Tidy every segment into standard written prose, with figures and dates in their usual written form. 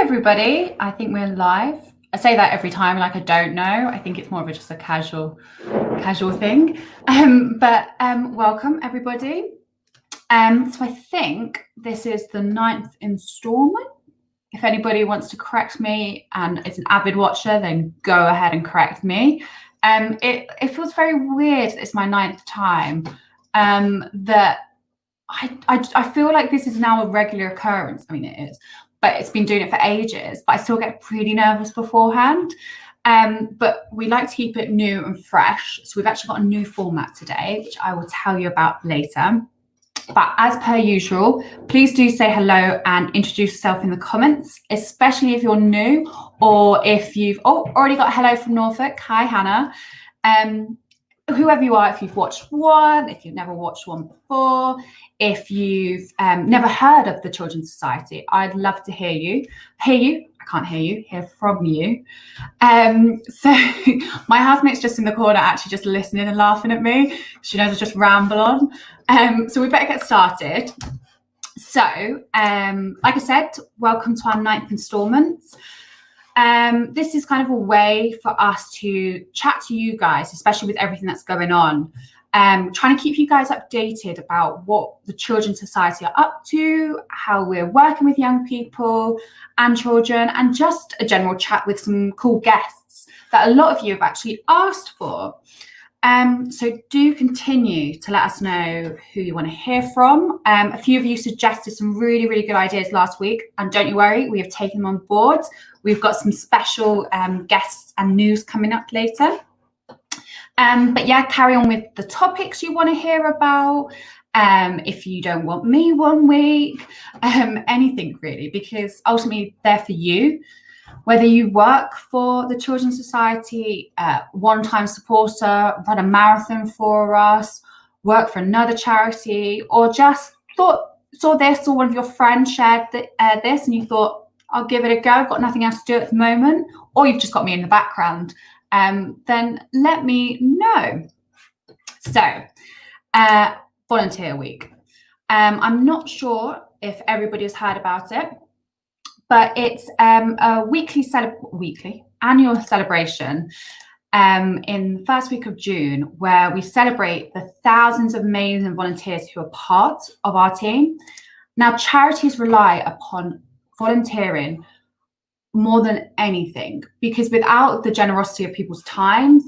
everybody. I think we're live. I say that every time, like I don't know. I think it's more of just a casual thing. But welcome everybody. So I think this is the 9th installment. If anybody wants to correct me and is an avid watcher, then go ahead and correct me. It feels very weird. It's my 9th time. That I feel like this is now a regular occurrence. I mean, it is, but it's been doing it for ages. But I still get pretty nervous beforehand. But we like to keep it new and fresh. So we've actually got a new format today, which I will tell you about later. But as per usual, please do say hello and introduce yourself in the comments, especially if you're new or if you've already got a hello from Norfolk. Hi, Hannah. Whoever you are, if you've watched one, if you've never watched one before, if you've never heard of the Children's Society, I'd love to hear you. I can't hear you, hear from you. So my housemate's just in the corner, actually just listening and laughing at me. She knows I just ramble on. So we better get started. So, like I said, welcome to our 9th installment. This is kind of a way for us to chat to you guys, especially with everything that's going on. Trying to keep you guys updated about what the Children's Society are up to, how we're working with young people and children, and just a general chat with some cool guests that a lot of you have actually asked for. So do continue to let us know who you want to hear from. A few of you suggested some really, really good ideas last week, and don't you worry, we have taken them on board. We've got some special guests and news coming up later. But yeah, carry on with the topics you want to hear about. If you don't want me one week, anything really, because ultimately they're for you. Whether you work for the Children's Society, one-time supporter, run a marathon for us, work for another charity, or just saw this, or one of your friends shared this and you thought, I'll give it a go, I've got nothing else to do at the moment, or you've just got me in the background, then let me know. So, Volunteer Week. I'm not sure if everybody has heard about it, but it's a annual celebration in the first week of June, where we celebrate the thousands of amazing volunteers who are part of our team. Now, charities rely upon volunteering more than anything, because without the generosity of people's times,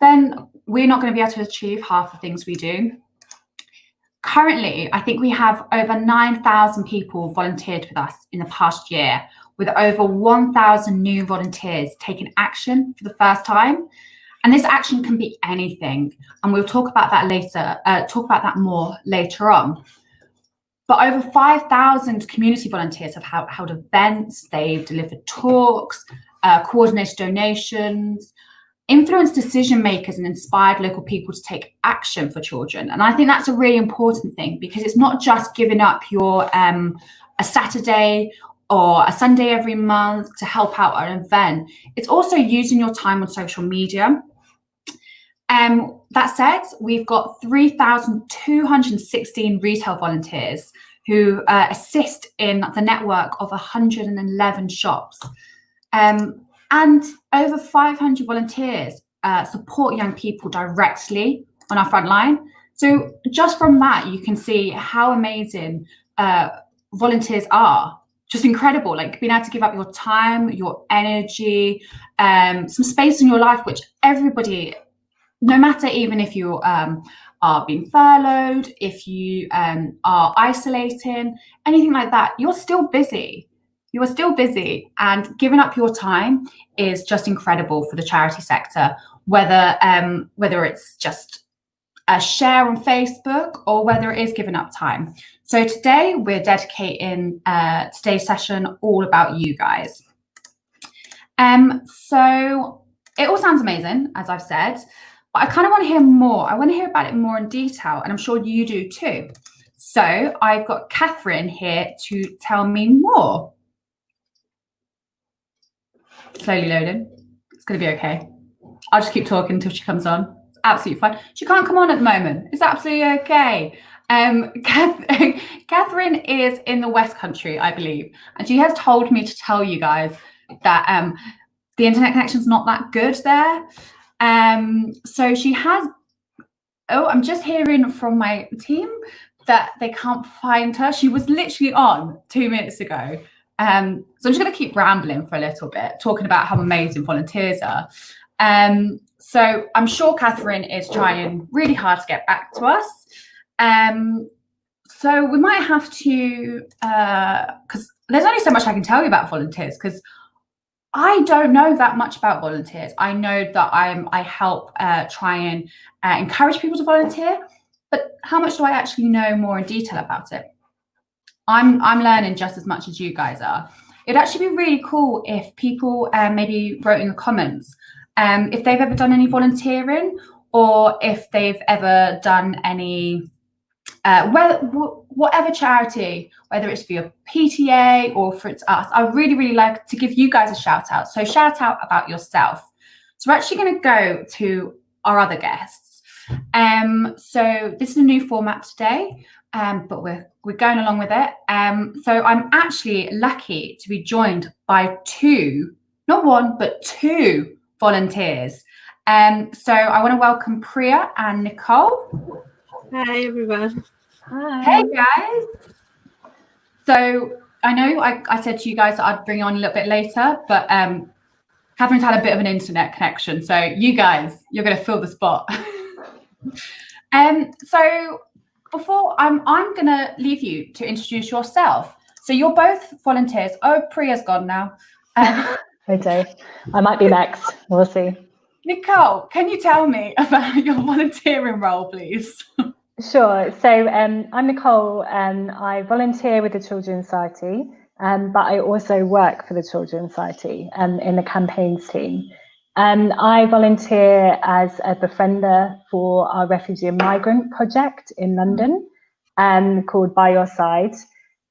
then we're not going to be able to achieve half the things we do. Currently, I think we have over 9,000 people volunteered with us in the past year, with over 1,000 new volunteers taking action for the first time. And this action can be anything, and we'll talk about that later. Talk about that more later on. But over 5,000 community volunteers have held events. They've delivered talks, coordinated donations, influenced decision makers, and inspired local people to take action for children. And I think that's a really important thing, because it's not just giving up your a Saturday or a Sunday every month to help out an event. It's also using your time on social media. That said, we've got 3,216 retail volunteers who assist in the network of 111 shops. And over 500 volunteers support young people directly on our front line. So just from that, you can see how amazing volunteers are. Just incredible, like being able to give up your time, your energy, some space in your life, which everybody, no matter even if you are being furloughed, if you are isolating, anything like that, you're still busy. You are still busy, and giving up your time is just incredible for the charity sector, whether it's just a share on Facebook or whether it is giving up time. So today we're dedicating today's session all about you guys. So it all sounds amazing, as I've said, but I kind of want to hear more. I want to hear about it more in detail, and I'm sure you do too. So I've got Katherine here to tell me more. Slowly loading. It's going to be okay. I'll just keep talking until she comes on. It's absolutely fine. She can't come on at the moment. It's absolutely okay. Catherine is in the West Country, I believe, and she has told me to tell you guys that the internet connection's not that good there. So she has. Oh, I'm just hearing from my team that they can't find her. She was literally on 2 minutes ago. So I'm just going to keep rambling for a little bit, talking about how amazing volunteers are. So I'm sure Catherine is trying really hard to get back to us. So we might have to, because there's only so much I can tell you about volunteers, because I don't know that much about volunteers. I know that I help try and encourage people to volunteer, but how much do I actually know more in detail about it? I'm learning just as much as you guys are. It'd actually be really cool if people maybe wrote in the comments if they've ever done any volunteering, or if they've ever done any whatever charity, whether it's for your PTA or for it's us. I really, really like to give you guys a shout out. So shout out about yourself. So we're actually going to go to our other guests. So this is a new format today, but we're going along with it. So I'm actually lucky to be joined by not one, but two volunteers. So I want to welcome Priya and Nicole. Hi, everyone. Hi. Hey, guys. So I know I said to you guys that I'd bring you on a little bit later, but Catherine's had a bit of an internet connection. So you guys, you're going to fill the spot. So before I'm going to leave you to introduce yourself. So you're both volunteers. Oh, Priya's gone now. Okay, I might be next. We'll see. Nicole, can you tell me about your volunteering role, please? Sure. So I'm Nicole, and I volunteer with the Children's Society, but I also work for the Children's Society in the campaigns team. I volunteer as a befriender for our refugee and migrant project in London, called By Your Side,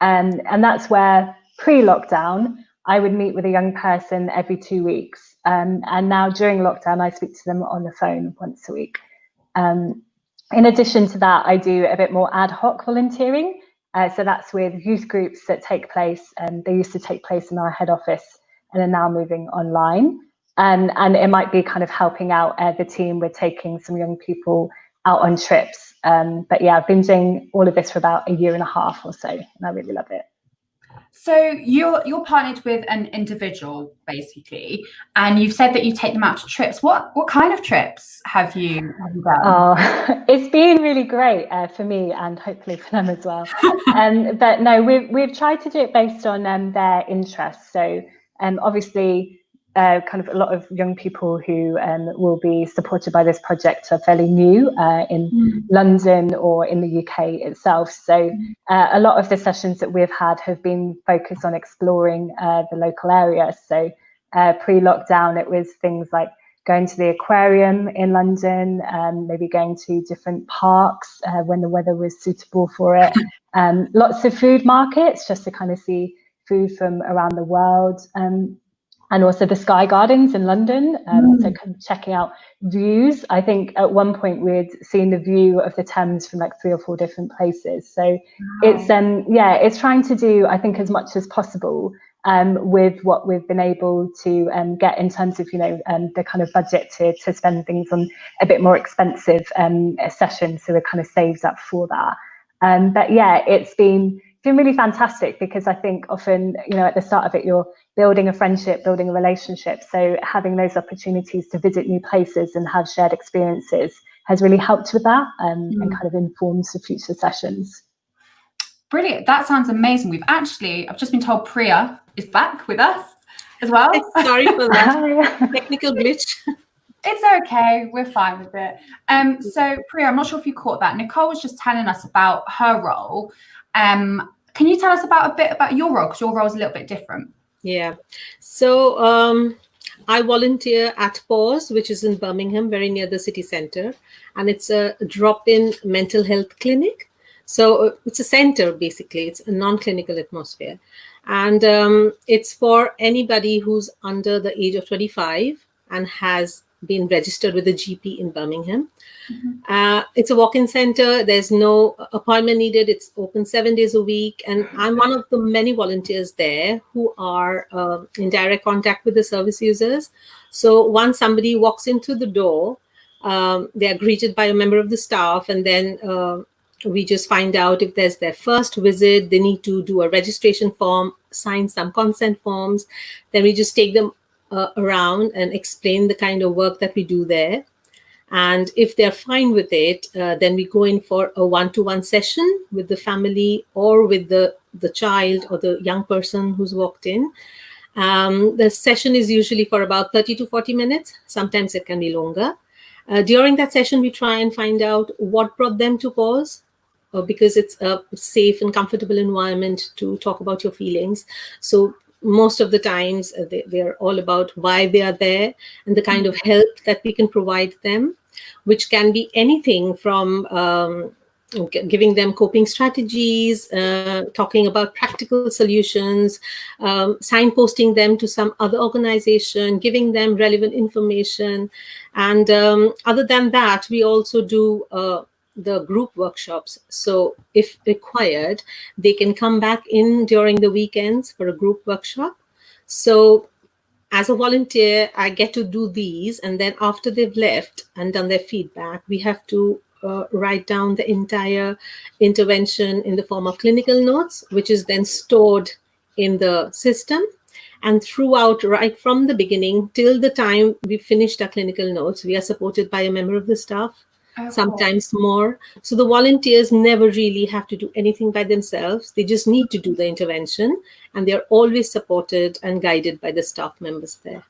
and that's where pre-lockdown I would meet with a young person every 2 weeks, and now during lockdown I speak to them on the phone once a week. In addition to that, I do a bit more ad hoc volunteering. So that's with youth groups that take place, and they used to take place in our head office and are now moving online. And it might be kind of helping out the team with taking some young people out on trips. But yeah, I've been doing all of this for about 1.5 years or so, and I really love it. So you're partnered with an individual, basically, and you've said that you take them out to trips. What kind of trips have you done? Oh, it's been really great for me, and hopefully for them as well. But no, we've tried to do it based on their interests. So obviously, kind of a lot of young people who will be supported by this project are fairly new in London or in the UK itself. So a lot of the sessions that we've had have been focused on exploring the local area. So pre-lockdown, it was things like going to the aquarium in London, maybe going to different parks when the weather was suitable for it. Lots of food markets just to kind of see food from around the world. And also the Sky Gardens in London, so kind of checking out views. I think at one point we'd seen the view of the Thames from like 3 or 4 different places. So it's it's trying to do, I think, as much as possible with what we've been able to get in terms of, the kind of budget to spend things on a bit more expensive sessions. So it kind of saves up for that. But yeah, it's been really fantastic, because I think often, at the start of it, you're building a friendship, building a relationship. So having those opportunities to visit new places and have shared experiences has really helped with that, and kind of informs the future sessions. Brilliant. That sounds amazing. I've just been told Priya is back with us as well. Sorry for that technical glitch. It's okay. We're fine with it. So Priya, I'm not sure if you caught that. Nicole was just telling us about her role. Can you tell us a bit about your role? Because your role is a little bit different. Yeah. So I volunteer at Pause, which is in Birmingham, very near the city center. And it's a drop-in mental health clinic. So it's a center, basically. It's a non-clinical atmosphere. And it's for anybody who's under the age of 25 and has been registered with a GP in Birmingham. It's a walk-in center. There's no appointment needed. It's open 7 days a week. And I'm one of the many volunteers there who are in direct contact with the service users. So once somebody walks into the door, they are greeted by a member of the staff, and then we just find out if there's their first visit, they need to do a registration form, sign some consent forms. Then we just take them around and explain the kind of work that we do there. And if they're fine with it, then we go in for a one-to-one session with the family or with the child or the young person who's walked in. The session is usually for about 30 to 40 minutes. Sometimes it can be longer. During that session, we try and find out what brought them to pause, because it's a safe and comfortable environment to talk about your feelings. So most of the times they're all about why they are there and the kind of help that we can provide them, which can be anything from giving them coping strategies, talking about practical solutions, signposting them to some other organization, giving them relevant information. And other than that, we also do the group workshops. So if required, they can come back in during the weekends for a group workshop. So as a volunteer, I get to do these. And then after they've left and done their feedback, we have to write down the entire intervention in the form of clinical notes, which is then stored in the system. And throughout, right from the beginning till the time we finished our clinical notes, we are supported by a member of the staff, sometimes more. So the volunteers never really have to do anything by themselves. They just need to do the intervention, and they're always supported and guided by the staff members there.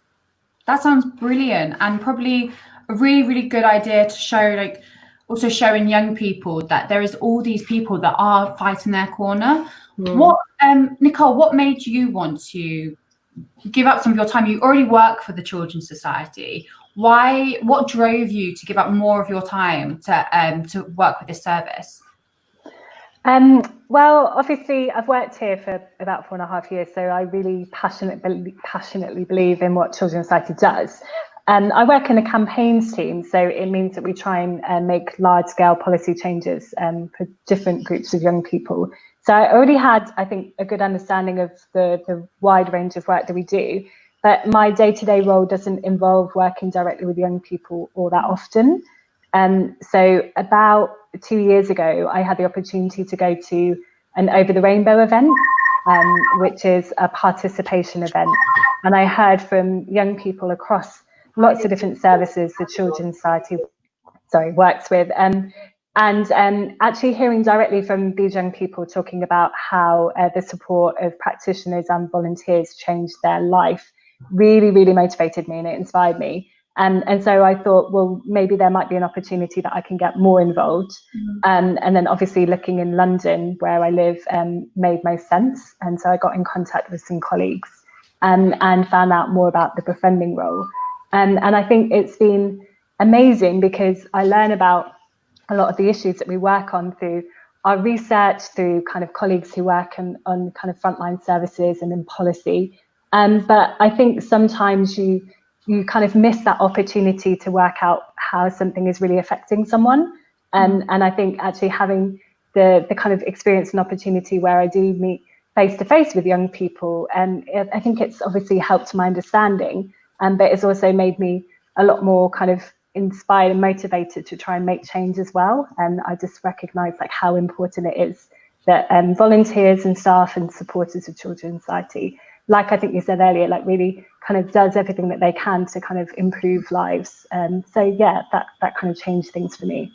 That sounds brilliant, and probably a really, really good idea to show, like, also showing young people that there is all these people that are fighting their corner. What, Nicole, what made you want to give up some of your time? You already work for the Children's Society. Why? What drove you to give up more of your time to work with this service? Well, obviously, I've worked here for about 4.5 years, so I really passionately believe in what Children's Society does. I work in a campaigns team, so it means that we try and make large-scale policy changes for different groups of young people. So I already had, I think, a good understanding of the wide range of work that we do, but my day-to-day role doesn't involve working directly with young people all that often. So about 2 years ago, I had the opportunity to go to an Over the Rainbow event, which is a participation event. And I heard from young people across lots of different services the Children's Society works with. And actually hearing directly from these young people talking about how the support of practitioners and volunteers changed their life really, really motivated me, and it inspired me. And so I thought, well, maybe there might be an opportunity that I can get more involved. And then obviously looking in London, where I live, made most sense. And so I got in contact with some colleagues and found out more about the befriending role. And I think it's been amazing because I learn about a lot of the issues that we work on through our research, through kind of colleagues who work on kind of frontline services and in policy. But I think sometimes you kind of miss that opportunity to work out how something is really affecting someone. And I think actually having the kind of experience and opportunity where I do meet face to face with young people, and I think it's obviously helped my understanding, but it's also made me a lot more kind of inspired and motivated to try and make change as well. And I just recognise like how important it is that volunteers and staff and supporters of Children's Society, like I think you said earlier, like really kind of does everything that they can to kind of improve lives. So yeah, that kind of changed things for me.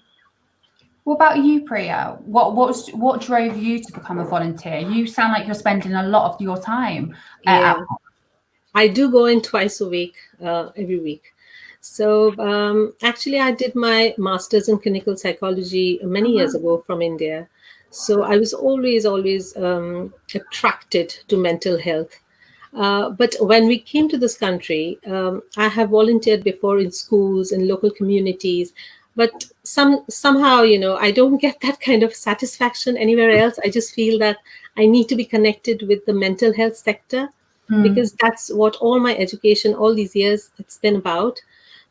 What about you, Priya? What drove you to become a volunteer? You sound like you're spending a lot of your time. I do go in twice a week, every week. So actually, I did my master's in clinical psychology many years ago from India. So I was always attracted to mental health. But when we came to this country, I have volunteered before in schools and local communities, but somehow, I don't get that kind of satisfaction anywhere else. I just feel that I need to be connected with the mental health sector because that's what all my education, all these years, it's been about.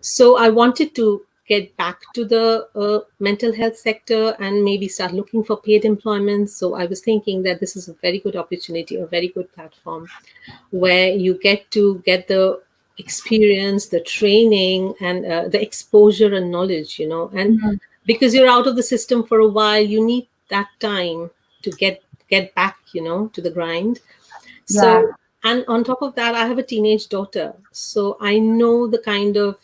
So I wanted to get back to the mental health sector and maybe start looking for paid employment. So I was thinking that this is a very good opportunity, a very good platform where you get to get the experience, the training, and the exposure and knowledge, and Mhm. because you're out of the system for a while, you need that time to get back, to the grind. Yeah. So, and on top of that, I have a teenage daughter. So I know the kind of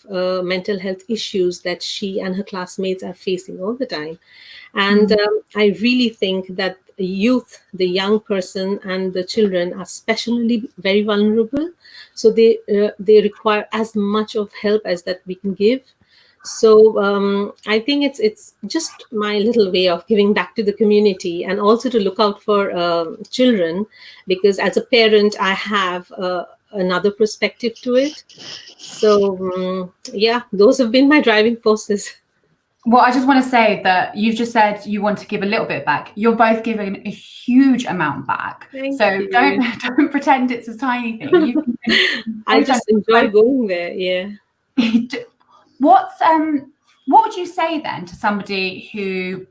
mental health issues that she and her classmates are facing all the time. And I really think that the youth, the young person, and the children are especially very vulnerable. So they require as much of help as that we can give. So I think it's just my little way of giving back to the community, and also to look out for children, because as a parent, I have another perspective to it. So yeah, those have been my driving forces. Well, I just want to say that you've just said you want to give a little bit back. You're both giving a huge amount back. Thank So you. don't pretend it's a tiny thing. You've been I just enjoy going there. Yeah. what would you say then to somebody who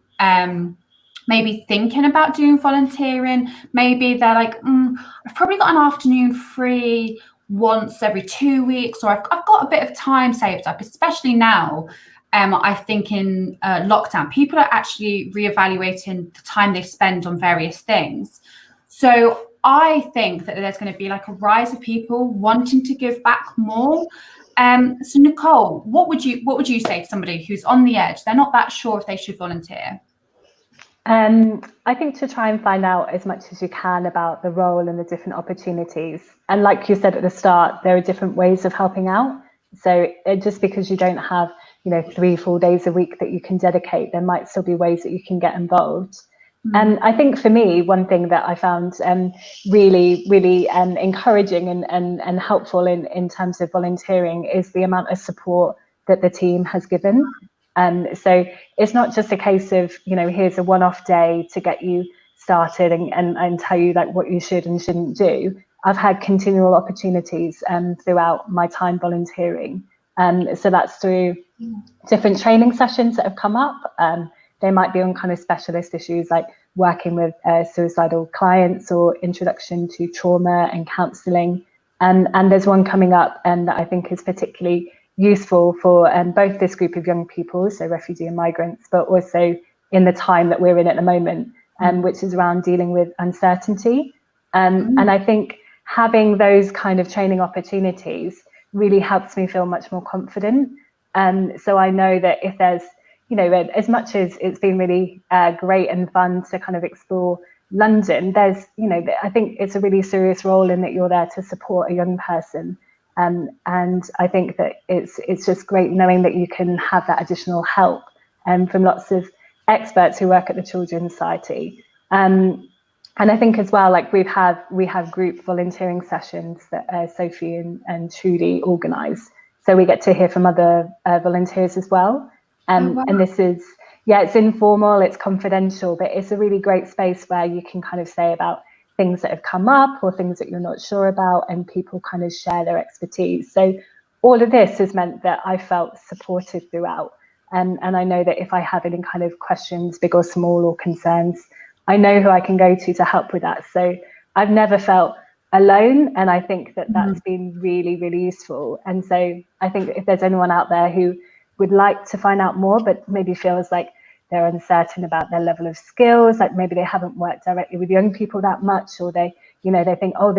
maybe thinking about doing volunteering? Maybe they're like, I've probably got an afternoon free once every 2 weeks, or I've got a bit of time saved up, especially now. I think in lockdown, people are actually reevaluating the time they spend on various things. So I think that there's going to be like a rise of people wanting to give back more. So Nicole, what would you say to somebody who's on the edge? They're not that sure if they should volunteer. I think to try and find out as much as you can about the role and the different opportunities. And like you said at the start, there are different ways of helping out. So just because you don't have, 3 full days a week that you can dedicate, there might still be ways that you can get involved. And I think for me, one thing that I found really, really encouraging and helpful in terms of volunteering is the amount of support that the team has given. So it's not just a case of, here's a one-off day to get you started and tell you like what you should and shouldn't do. I've had continual opportunities throughout my time volunteering. So that's through different training sessions that have come up. They might be on kind of specialist issues like working with suicidal clients or introduction to trauma and counselling. And there's one coming up that I think is particularly useful for both this group of young people, so refugee and migrants, but also in the time that we're in at the moment, which is around dealing with uncertainty. And I think having those kind of training opportunities really helps me feel much more confident. So I know that if there's, as much as it's been really great and fun to kind of explore London, there's, I think it's a really serious role in that you're there to support a young person. And I think that it's just great knowing that you can have that additional help from lots of experts who work at the Children's Society. And I think as well, like we have group volunteering sessions that Sophie and Trudy organise. So we get to hear from other volunteers as well. Wow. And this is, it's informal, it's confidential, but it's a really great space where you can kind of say about things that have come up or things that you're not sure about, and people kind of share their expertise. So all of this has meant that I felt supported throughout. And I know that if I have any kind of questions, big or small, or concerns, I know who I can go to help with that. So I've never felt alone. And I think that that's been really, really useful. And so I think if there's anyone out there who would like to find out more, but maybe feels like they're uncertain about their level of skills, like maybe they haven't worked directly with young people that much, or they think, oh, this